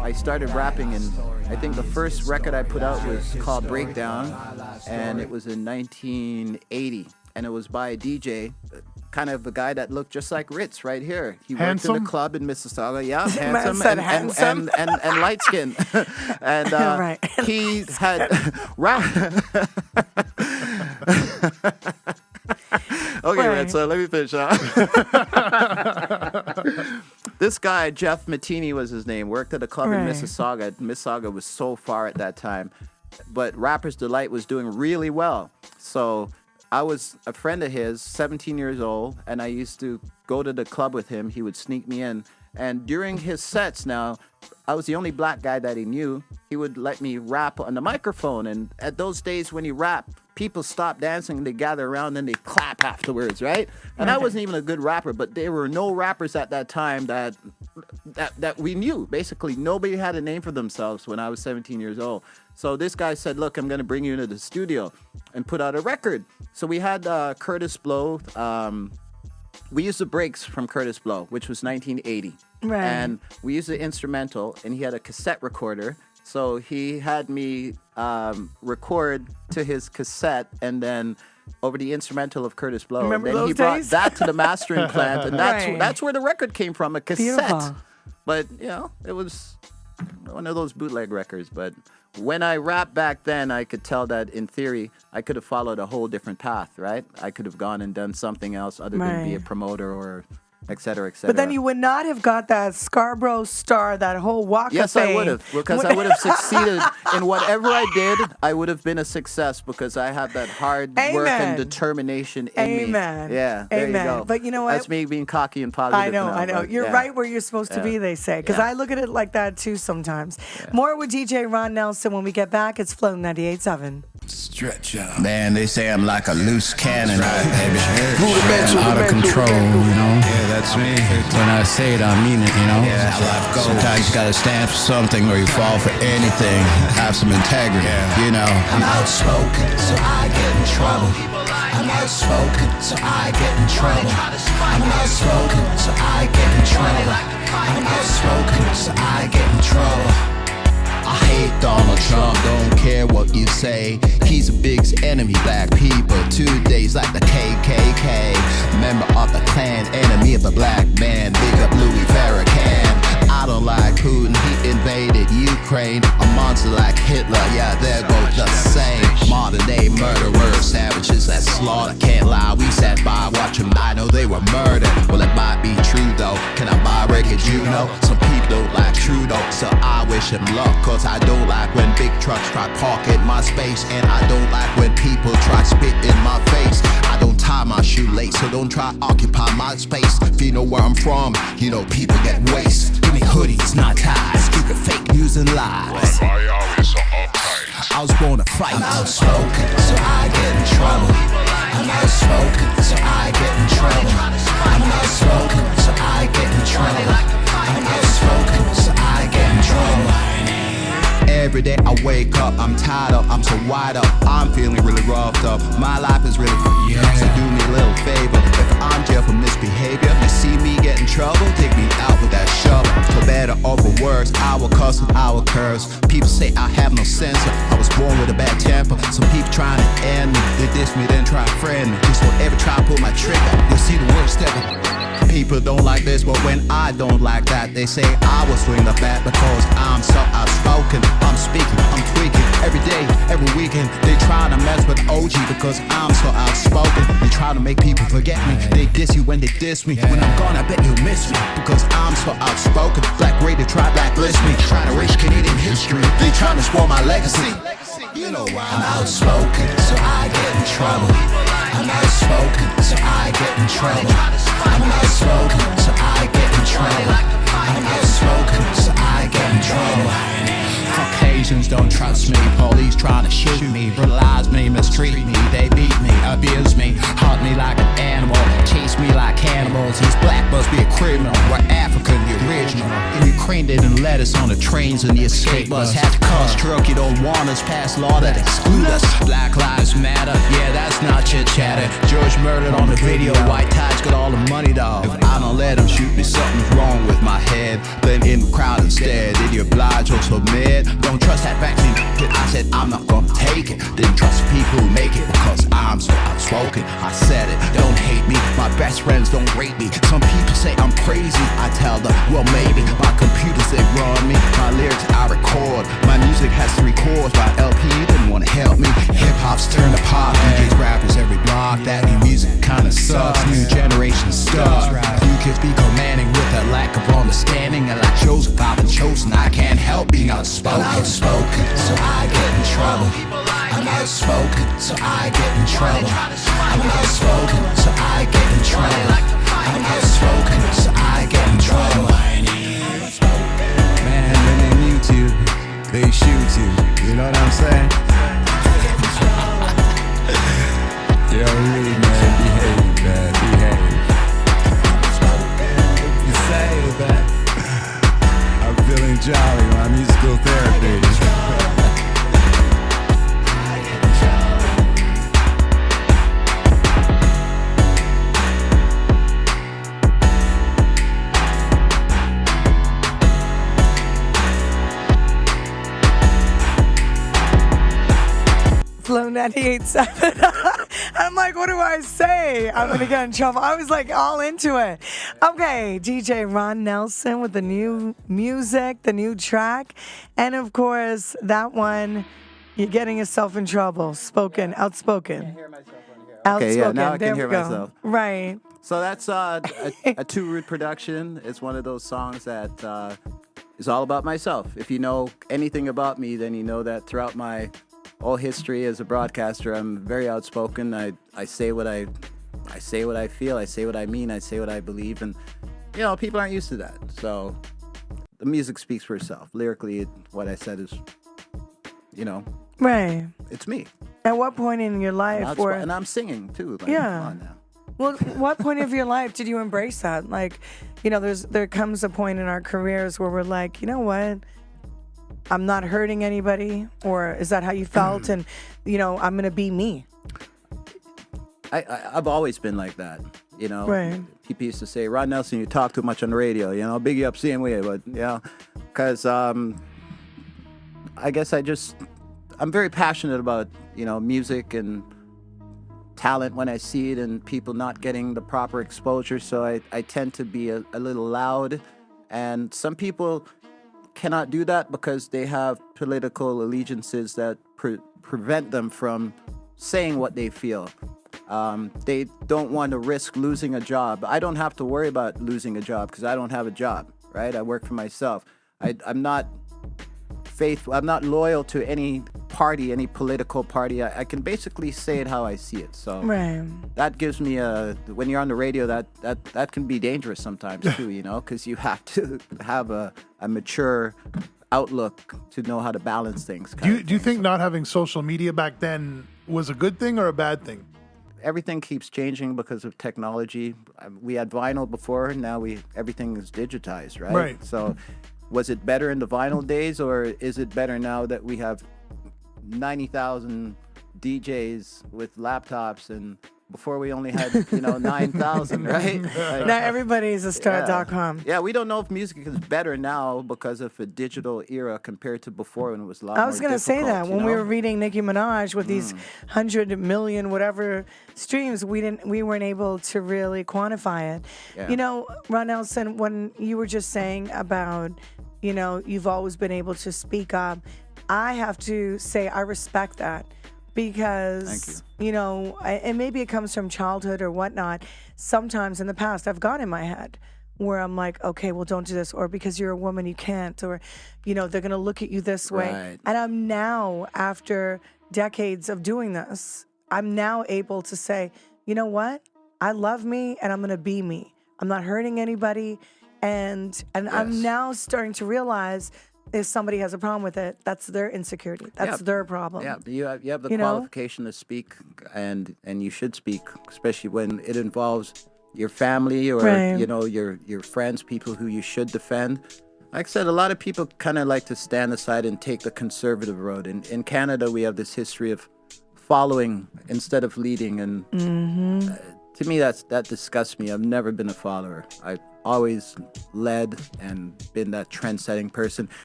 I started rapping, and I think the first record I put out was called Breakdown, and it was in 1980, and it was by a DJ, kind of a guy that looked just like Ritz right here. He worked in the club in Mississauga. Yeah, handsome and light skinned. And right. he had rap. Okay, Right. Ritz, so let me finish up. This guy, Jeff Mattini was his name, worked at a club in Mississauga. Mississauga was so far at that time. But Rapper's Delight was doing really well. So I was a friend of his, 17 years old, and I used to go to the club with him. He would sneak me in. And during his sets now, I was the only black guy that he knew. He would let me rap on the microphone. And at those days when you rap, people stop dancing and they gather around and they clap afterwards, right? And I wasn't even a good rapper, but there were no rappers at that time that we knew. Basically, nobody had a name for themselves when I was 17 years old. So this guy said, look, I'm going to bring you into the studio and put out a record. So we had Curtis Blow. We used the breaks from Curtis Blow, which was 1980. Right. And we used the instrumental, and he had a cassette recorder. So he had me record to his cassette, and then over the instrumental of Curtis Blow. Remember and then those he brought days? that to the mastering plant, and that's where the record came from, a cassette. Beautiful. But, you know, it was one of those bootleg records. But when I rapped back then, I could tell that in theory, I could have followed a whole different path, right? I could have gone and done something else other than be a promoter or et cetera, et cetera. But then you would not have got that Scarborough star, that whole walk of fame. Yes, I would have, because I would have succeeded in whatever I did. I would have been a success because I have that hard work and determination in me. Yeah, there you go. But you know what? That's me being cocky and positive. I know. You're right where you're supposed to be, they say. Because I look at it like that too sometimes. More with DJ Ron Nelson when we get back. It's Flow 98.7. Stretch out. Man, they say I'm like a loose cannon, baby. Out of control, you know? Yeah, that's me. When I say it, I mean it, you know? Yeah, how life goes. Sometimes you gotta stand for something or you fall for anything. Have some integrity, you know? I'm outspoken, so I get in trouble. I'm outspoken, so I get in trouble. I'm outspoken, so I get in trouble. I'm outspoken, so I get in trouble. I hate Donald Trump, don't care what you say. He's the biggest enemy, black people. 2 days like the KKK. Member of the Klan, enemy of the black man. Big up Louis Farrakhan. I don't like Putin, he invaded Ukraine. A monster like Hitler, yeah, they're both the same. Modern day murderers, savages that slaughter. Can't lie, we sat by watching, I know they were murdered. Well, it might be true though, can I buy records, you know? Some people don't like Trudeau, so I wish him luck. Cause I don't like when big trucks try parking my space. And I don't like when people try spit in my face. I don't tie my shoelace, so don't try occupy my space. If you know where I'm from, you know people get waste. Give me hoodies, not ties, stupid fake news and lies. I was born to fight. I'm outspoken, so I get in trouble. I'm outspoken, so I get in trouble. I'm outspoken, so I get in trouble. I'm outspoken, so I get in trouble. Every day I wake up, I'm tired up, I'm so wide up, I'm feeling really roughed up. My life is really so do me a little favor. If I'm jail for misbehavior, you see me get in trouble, dig me out with that shovel. For better or for worse, I will cuss and I will curse. People say I have no sense, I was born with a bad temper. Some people trying to end me, they diss me then try to friend me. Just don't ever try to pull my trigger, you'll see the worst ever. People don't like this, but when I don't like that, they say I will swing the bat because I'm so outspoken. I'm speaking, I'm tweaking every day, every weekend. They try to mess with OG because I'm so outspoken. They try to make people forget me. They diss you when they diss me. When I'm gone, I bet you'll miss me because I'm so outspoken. Black radio try blacklist me, trying to erase Canadian history. They trying to spoil my legacy. You know why I'm outspoken, so I get in trouble. I'm outspoken, so I get in trouble. I'm outspoken, so I get in trouble. I'm outspoken, so I get in trouble. Caucasians don't trust me, police trying to shoot me, brutalize me, mistreat me, they beat me, abuse me, hunt me like an animal, chase me like cannibals. These black must be a criminal, we're African, the original. In Ukraine they didn't let us on the trains and the escape bus. Had to cost truck, you don't want us, pass law that exclude us. Black lives matter, yeah, that's not chit chatter. George murdered on the video, white ties got all the money though. If I don't let them shoot me, something's wrong with my head. Blend in the crowd instead, in your oblige or submit. Don't trust that vaccine. I said I'm not gonna take it. Didn't trust people who make it because I'm so outspoken. I said it, don't hate me. My best friends don't rate me. Some people say I'm crazy. I tell them, well maybe. My computers, they run me. My lyrics I record. My music has 3 chords. My LP didn't wanna help me. Hip hop's turned to pop. DJs, rappers, every block. That new music kinda sucks. New generation stuff. New kids be commanding with a lack of understanding. And like Joseph, I've been chosen. I can't help being outspoken. I'm outspoken, so I get in trouble. I'm outspoken, so I get in trouble. I'm outspoken, so I get in trouble. I'm outspoken, so I get in trouble. Man, when they mute you, they shoot you. You know what I'm saying? Yo, read, man, behave, man, behave. You say that I'm feeling jolly, my musical therapy. Flow 98.7. I'm like, what do I say? I'm going to get in trouble. I was like all into it. Okay, DJ Ron Nelson with the new music, the new track. And of course, that one, you're getting yourself in trouble. Spoken, outspoken. I hear myself on here. Outspoken. Okay, yeah, now I There can we hear go. myself. Right. So that's a Two Root production. It's one of those songs that is all about myself. If you know anything about me, then you know that throughout my whole history as a broadcaster, I'm very outspoken. I say what I feel. I say what I mean. I say what I believe. And, you know, people aren't used to that. So the music speaks for itself. Lyrically, what I said is, you know, Right. it's me. At what point in your life And I'm singing, too. Like, Yeah. Come on now. Well, what point of your life did you embrace that? Like, you know, there comes a point in our careers where we're like, you know what? I'm not hurting anybody, or is that how you felt? And, you know, I'm going to be me. I've always been like that, you know. Right. People used to say, Ron Nelson, you talk too much on the radio, you know, big you up, same way, but, you know, because I guess I'm very passionate about, you know, music and talent when I see it and people not getting the proper exposure, so I tend to be a little loud, and some people cannot do that because they have political allegiances that prevent them from saying what they feel. They don't want to risk losing a job. I don't have to worry about losing a job because I don't have a job, right? I work for myself. I'm not faithful. I'm not loyal to any party, any political party. I can basically say it how I see it. So Right. that gives me when you're on the radio, that can be dangerous sometimes too, you know, because you have to have a mature outlook to know how to balance things. Do you think not having social media back then was a good thing or a bad thing? Everything keeps changing because of technology. We had vinyl before, now everything is digitized, right? Right. So was it better in the vinyl days, or is it better now that we have 90,000 DJs with laptops, and before we only had, you know, 9,000, right? Like, Now everybody's a star.com. yeah, we don't know if music is better now because of a digital era compared to before when it was a lot more I was going to say difficult, that you when we know? were reading Nicki Minaj with these 100 million whatever streams, we weren't able to really quantify it. Yeah. You know, Ron Nelson, when you were just saying about, you know, you've always been able to speak up, I have to say I respect that because, Thank you know, and maybe it comes from childhood or whatnot. Sometimes in the past, I've got in my head where I'm like, okay, well, don't do this, or because you're a woman, you can't, or, you know, they're going to look at you this way. Right. And I'm now, after decades of doing this, I'm now able to say, you know what? I love me and I'm going to be me. I'm not hurting anybody. And I'm now starting to realize if somebody has a problem with it, that's their insecurity. That's their problem. Yeah, you have the You know? qualification to speak, and you should speak, especially when it involves your family or Right. you know your friends, people who you should defend. Like I said, a lot of people kind of like to stand aside and take the conservative road. In Canada, we have this history of following instead of leading, and to me, that disgusts me. I've never been a follower. I've always led and been that trend-setting person.